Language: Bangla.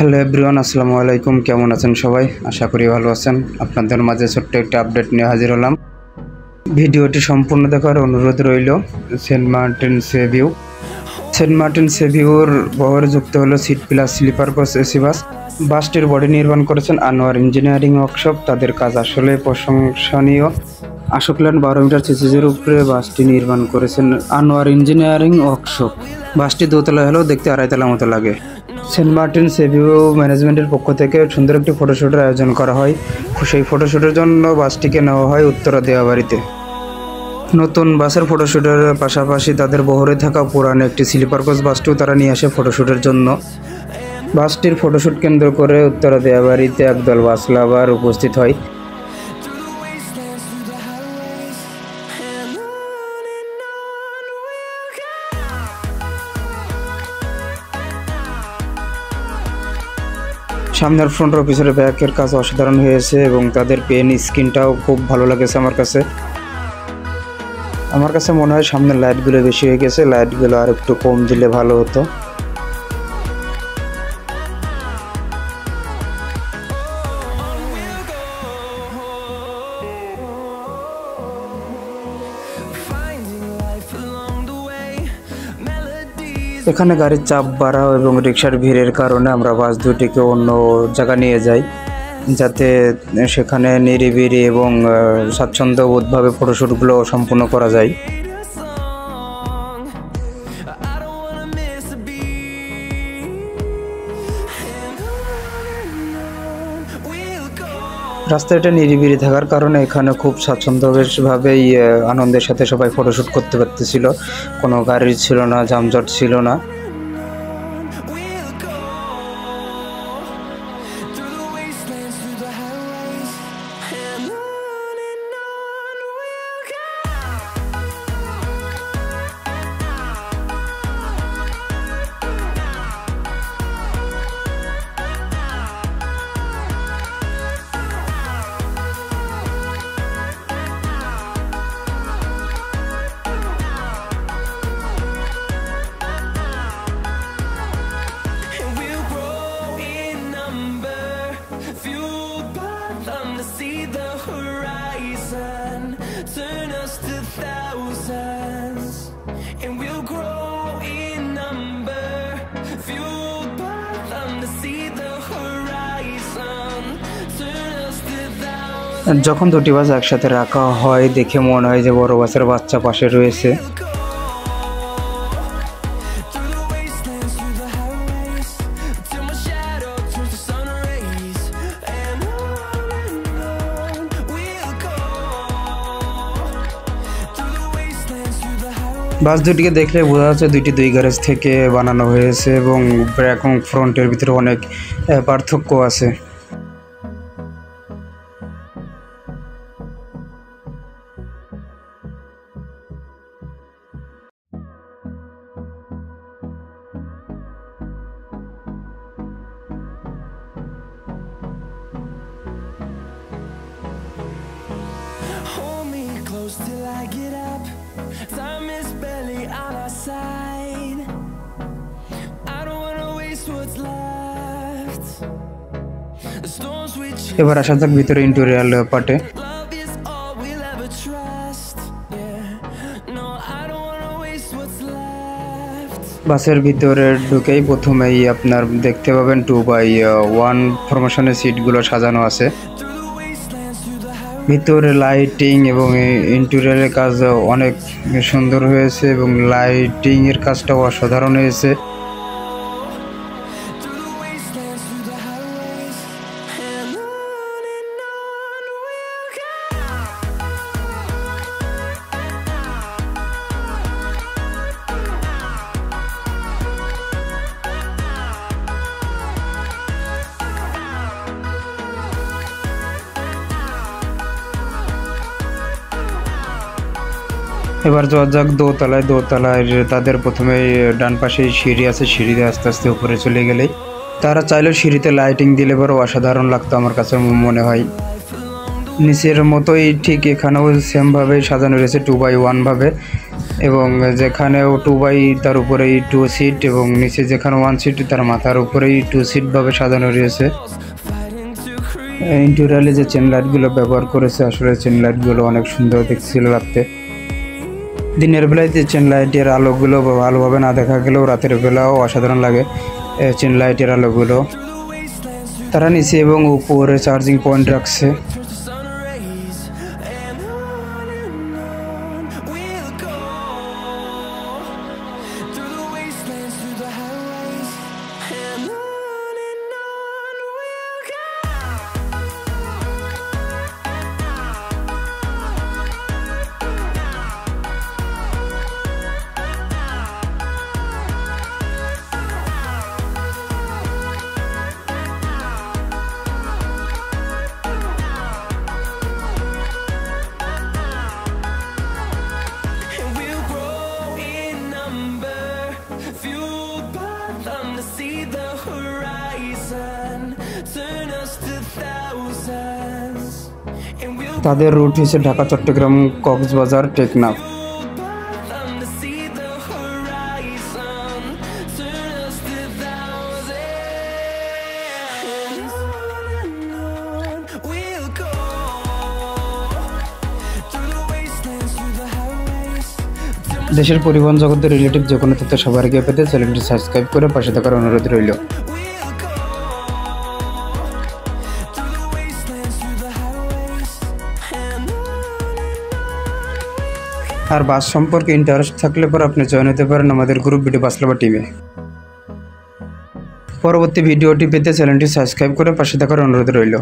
হ্যালো এভরিওয়ান, আসসালামু আলাইকুম। কেমন আছেন সবাই? আশা করি ভালো আছেন। আপনাদের মাঝে ছোট্ট একটা আপডেট নিয়ে হাজির হলাম। ভিডিওটি সম্পূর্ণ দেখার অনুরোধ রইল। সেন্ট মার্টিন সেভিউর বহরে যুক্ত হলো seat plus sleeper coach AC bus. বাসটির বডি নির্মাণ করেছেন আনোয়ার ইঞ্জিনিয়ারিং ওয়ার্কশপ। তাদের কাজ আসলে প্রশংসনীয়। 8 মিটার সিসিজের উপরে বাসটি নির্মাণ করেছেন আনোয়ার ইঞ্জিনিয়ারিং ওয়ার্কশপ। বাসটি দোতলা হলেও দেখতে 2.5 তলা মতো লাগে। সেন্ট মার্টিন সেভিউ ম্যানেজমেন্টের পক্ষ থেকে সুন্দর একটি ফটোশ্যুটের আয়োজন করা হয়। সেই ফটোশ্যুটের জন্য বাসটিকে নেওয়া হয় উত্তরা দেওয়াবাড়িতে। নতুন বাসের ফটোশ্যুটের পাশাপাশি তাদের বহরে থাকা পুরানো একটি স্লিপার কোচ বাসটিও তারা নিয়ে আসে ফটোশ্যুটের জন্য। বাসটির ফটোশ্যুট কেন্দ্র করে উত্তরা দেওয়াবাড়িতে একদল বাস লাভার উপস্থিত হয়। সামনের ফ্রন্ট ও পিছনের ব্যাকের কাজ অসাধারণ হয়েছে এবং তাদের পেন স্ক্রিনটাও খুব ভালো লাগেছে আমার কাছে মনে হয় সামনের লাইটগুলো বেশি হয়ে গেছে, লাইটগুলো আর একটু কম দিলে ভালো হতো। এখানে গাড়ির চাপ বাড়া এবং রিক্সার ভিড়ের কারণে আমরা বাস দুটিকে অন্য জায়গা নিয়ে যাই, যাতে সেখানে নিরিবিলি এবং স্বাচ্ছন্দ্যবোধভাবে ফটোশ্যুটগুলো সম্পূর্ণ করা যায়। রাস্তাটা নিরিবিলি থাকার কারণে এখানে খুব স্বাচ্ছন্দ্যভাবেই আনন্দের সাথে সবাই ফটোশ্যুট করতে পারতেছিল। কোনো গাড়ি ছিল না, যানজট ছিল না। Turn us to thousands, and we'll grow in number, fueled by them to see the horizon. Turn us to thousands. যখন দুটি বাস একসাথে রাখা হয় দেখে মনে হয় যে বড় বাসের বাচ্চা পাশে রয়েছে। বাস দুটিকে দেখলে বোঝা যাচ্ছে দুই গ্যারেজ থেকে বানানো হয়েছে এবং ব্যাক এবং ফ্রন্টের ভিতরে অনেক পার্থক্য আছে। Hold me close till I get up. Time is barely on our side. I don't wanna waste what's left. The storms we chase. এবার আসা যাক ভিতরে ইন্টেরিয়র পার্টে। Love is all we'll ever trust. Yeah. No, I don't wanna waste what's left. বাসের ভিতরে ঢুকেই প্রথমেই আপনার দেখতে পাবেন 2x1 ফরমেশনের সিটগুলো সাজানো আছে। ভিতরে লাইটিং এবং ইন্টেরিয়রের কাজ অনেক সুন্দর হয়েছে এবং লাইটিং এর কাজটাও অসাধারণ হয়েছে। এবার যাওয়া যাক দোতলায় তাদের প্রথমে ডান পাশে সিঁড়ি আছে, সিঁড়িতে আস্তে আস্তে উপরে চলে গেলে তারা চাইলেও সিঁড়িতে লাইটিং দিলে বড় অসাধারণ লাগতো আমার কাছে মনে হয়। নিচের মতোই ঠিক এখানেও সেমভাবে সাজানো রয়েছে 2x1 ভাবে। এবং যেখানেও 2 বাই তার উপরেই 2 সিট এবং নিচে যেখানে 1 সিট তার মাথার উপরেই 2 সিট ভাবে সাজানো রয়েছে। fighting to create. ইন্টেরিয়রে যে চেন লাইটগুলো ব্যবহার করেছে আসলে চেন লাইটগুলো অনেক সুন্দর দেখছিল রাতে। দিনের বেলায় যে চেন লাইটের আলোগুলো ভালোভাবে না দেখা গেলেও রাতের বেলাও অসাধারণ লাগে চেন লাইটের আলোগুলো। তারা নিচে এবং উপরে চার্জিং পয়েন্ট রাখছে। Through sun rays and on we'll go. Through the wastelands, through the highways, and on we'll go. And we'll grow in number, fueled by them to see the horizon, turn us to thousands. And we'll তাদের রুট হচ্ছে Dhaka, Chittagong, Cox's Bazar, Teknaf. fueled by them to see the horizon, turn us to thousands. And on we'll go. Through the wastelands, through the highways, till দেশের পরিবহন জগতের রিলেটিভ যে কোনো তথ্য সবার আগে পেতে চ্যানেলটি সাবস্ক্রাইব করে পাশে থাকার অনুরোধ রইল। we'll go. Through the wastelands, through the highways, and on we'll go. আর বাস সম্পর্কে ইন্টারেস্ট থাকলে পর আপনি জয়েন হতে পারেন আমাদের গ্রুপ ভিডিও বাসলাবা টিমে। পরবর্তী ভিডিওটি পেতে চ্যানেলটি সাবস্ক্রাইব করে পাশে থাকার অনুরোধ রইল।